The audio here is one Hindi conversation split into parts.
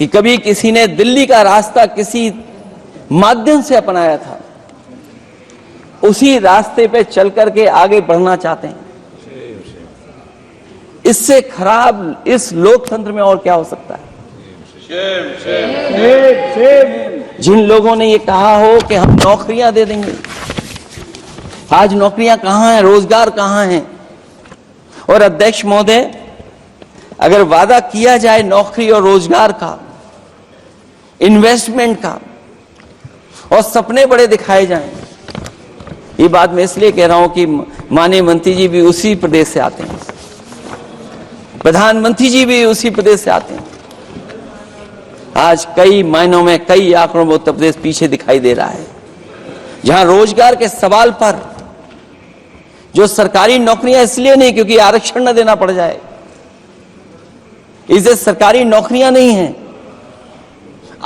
कि कभी किसी ने दिल्ली का रास्ता किसी माध्यम से अपनाया था, उसी रास्ते पे चल करके आगे बढ़ना चाहते हैं। इससे खराब इस लोकतंत्र में और क्या हो सकता है? जिन लोगों ने ये कहा हो कि हम नौकरियां दे देंगे, आज नौकरियां कहां हैं, रोजगार कहां हैं? और अध्यक्ष महोदय, अगर वादा किया जाए नौकरी और रोजगार का, इन्वेस्टमेंट का, और सपने बड़े दिखाए जाएं, ये बात मैं इसलिए कह रहा हूं कि माननीय मंत्री जी भी उसी प्रदेश से आते हैं, प्रधानमंत्री जी भी उसी प्रदेश से आते हैं। आज कई मायनों में, कई आंकड़ों में उत्तर प्रदेश पीछे दिखाई दे रहा है, जहां रोजगार के सवाल पर जो सरकारी नौकरियां इसलिए नहीं क्योंकि आरक्षण न देना पड़ जाए, इसे सरकारी नौकरियां नहीं हैं।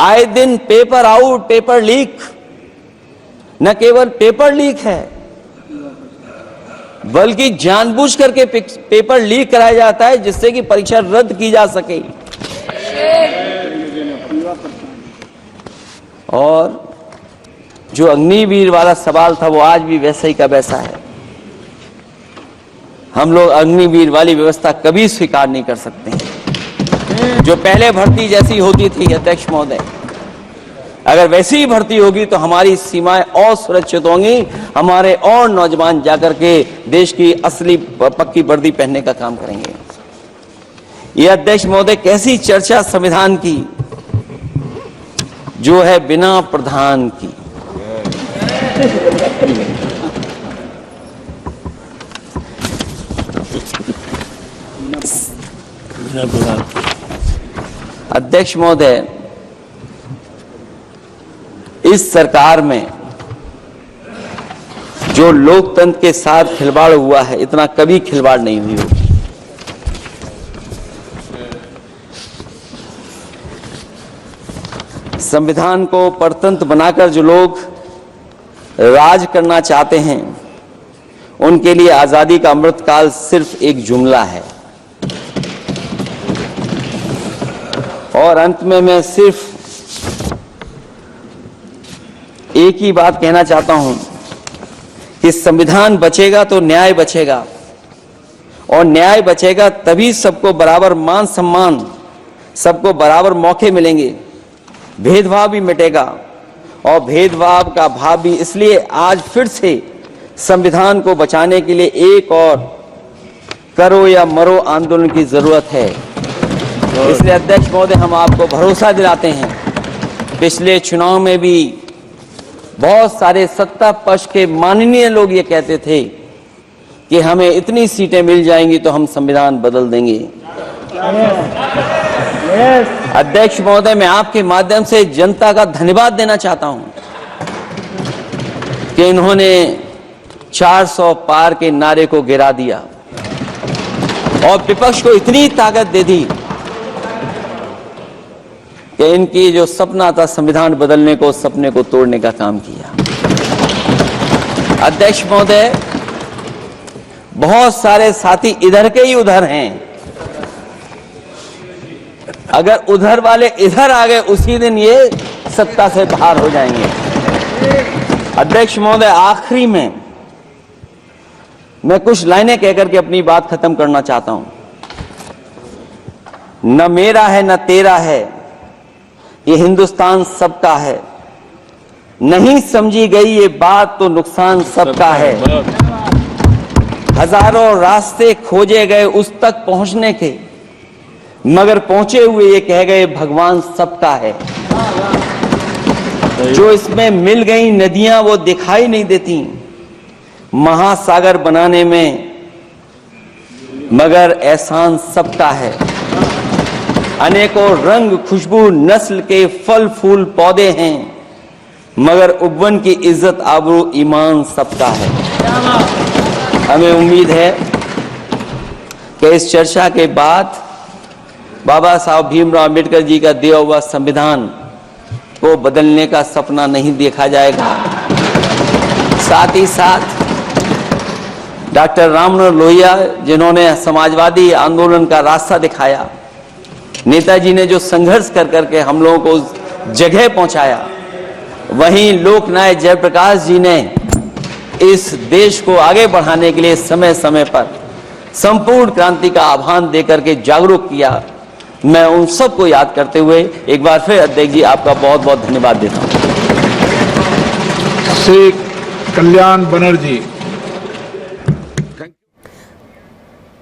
आए दिन पेपर आउट, पेपर लीक, न केवल पेपर लीक है बल्कि जानबूझ करके पेपर लीक कराया जाता है जिससे कि परीक्षा रद्द की जा सके। और जो अग्निवीर वाला सवाल था वो आज भी वैसा ही का वैसा है। हम लोग अग्निवीर वाली व्यवस्था कभी स्वीकार नहीं कर सकते हैं। जो पहले भर्ती जैसी होती थी अध्यक्ष महोदय, अगर वैसी ही भर्ती होगी तो हमारी सीमाएं और सुरक्षित होंगी, हमारे और नौजवान जाकर के देश की असली पक्की वर्दी पहनने का काम करेंगे। ये अध्यक्ष महोदय कैसी चर्चा संविधान की जो है बिना प्रधान की। अध्यक्ष महोदय, इस सरकार में जो लोकतंत्र के साथ खिलवाड़ हुआ है, इतना कभी खिलवाड़ नहीं हुई होगी। संविधान को परतंत्र बनाकर जो लोग राज करना चाहते हैं, उनके लिए आजादी का अमृतकाल सिर्फ एक जुमला है। और अंत में मैं सिर्फ एक ही बात कहना चाहता हूं कि संविधान बचेगा तो न्याय बचेगा, और न्याय बचेगा तभी सबको बराबर मान सम्मान, सबको बराबर मौके मिलेंगे, भेदभाव भी मिटेगा। और भेदभाव का भाव भी इसलिए आज फिर से संविधान को बचाने के लिए एक और करो या मरो आंदोलन की जरूरत है। इसलिए अध्यक्ष महोदय, हम आपको भरोसा दिलाते हैं, पिछले चुनाव में भी बहुत सारे सत्ता पक्ष के माननीय लोग ये कहते थे कि हमें इतनी सीटें मिल जाएंगी तो हम संविधान बदल देंगे। अध्यक्ष महोदय, मैं आपके माध्यम से जनता का धन्यवाद देना चाहता हूं कि इन्होंने 400 पार के नारे को गिरा दिया और विपक्ष को इतनी ताकत दे दी कि इनकी जो सपना था संविधान बदलने को, उस सपने को तोड़ने का काम किया। अध्यक्ष महोदय, बहुत सारे साथी इधर के ही उधर हैं, अगर उधर वाले इधर आ गए उसी दिन ये सत्ता से बाहर हो जाएंगे। अध्यक्ष महोदय, आखिरी में मैं कुछ लाइनें कहकर के अपनी बात खत्म करना चाहता हूं। न मेरा है न तेरा है, ये हिंदुस्तान सबका है। नहीं समझी गई ये बात तो नुकसान सबका है। हजारों रास्ते खोजे गए उस तक पहुंचने के, मगर पहुंचे हुए ये कह गए भगवान सबका है। जो इसमें मिल गई नदियां वो दिखाई नहीं देती महासागर बनाने में, मगर एहसान सबका है। अनेकों रंग खुशबू नस्ल के फल फूल पौधे हैं, मगर उपवन की इज्जत आबरू ईमान सबका है। हमें उम्मीद है कि इस चर्चा के बाद बाबा साहब भीमराव अम्बेडकर जी का दिया हुआ संविधान को बदलने का सपना नहीं देखा जाएगा। साथ ही साथ डॉक्टर राममनोहर लोहिया, जिन्होंने समाजवादी आंदोलन का रास्ता दिखाया, नेताजी ने जो संघर्ष कर करके हम लोगों को उस जगह पहुंचाया, वहीं लोकनायक जयप्रकाश जी ने इस देश को आगे बढ़ाने के लिए समय समय पर संपूर्ण क्रांति का आह्वान देकर के जागरूक किया। मैं उन सबको याद करते हुए एक बार फिर अध्यक्ष जी आपका बहुत बहुत धन्यवाद देता हूं। श्री कल्याण बनर्जी।